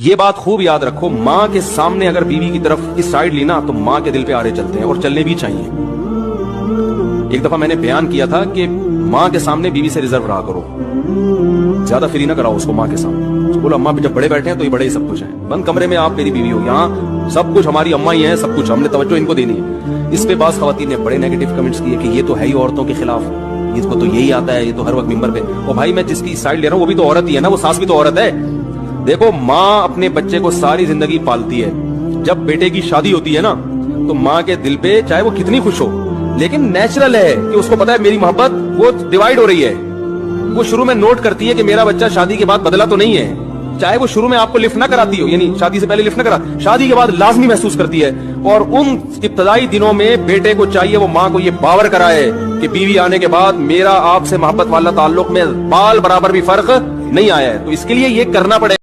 یہ بات خوب یاد رکھو، ماں کے سامنے اگر بیوی کی طرف اس سائڈ لینا تو ماں کے دل پہ آرے چلتے ہیں، اور چلنے بھی چاہیے۔ ایک دفعہ میں نے بیان کیا تھا کہ ماں کے سامنے بیوی سے ریزرو رہا کرو، زیادہ فری نہ کراؤ اس کو ماں کے سامنے۔ بولو اماں جب بڑے بیٹھے ہیں تو یہ بڑے ہی سب کچھ ہیں، بند کمرے میں آپ میری بیوی ہو، یہاں سب کچھ ہماری اماں ہی ہیں، سب کچھ ہم نے توجہ ان کو دینی ہے۔ اس پہ بعض خواتین نے بڑے نیگیٹو کمنٹس کیے کہ یہ تو ہے ہی عورتوں کے خلاف، اس کو تو یہی آتا ہے، یہ تو ہر وقت ممبر پہ۔ او بھائی میں جس کی سائڈ لے رہا ہوں وہ بھی تو عورت ہی ہے نا، وہ ساس بھی تو عورت ہے۔ دیکھو ماں اپنے بچے کو ساری زندگی پالتی ہے، جب بیٹے کی شادی ہوتی ہے نا تو ماں کے دل پہ چاہے وہ کتنی خوش ہو، لیکن نیچرل ہے کہ اس کو پتا ہے میری محبت وہ ڈیوائیڈ ہو رہی ہے۔ وہ شروع میں نوٹ کرتی ہے کہ میرا بچہ شادی کے بعد بدلا تو نہیں ہے، چاہے وہ شروع میں آپ کو لفٹ نہ کراتی ہو، یعنی شادی سے پہلے لفٹ نہ کرا، شادی کے بعد لازمی محسوس کرتی ہے۔ اور ان ابتدائی دنوں میں بیٹے کو چاہیے وہ ماں کو یہ باور کرائے کہ بیوی آنے کے بعد میرا آپ سے محبت والا تعلق میں بال برابر بھی فرق نہیں آیا ہے، تو اس کے لیے یہ کرنا پڑے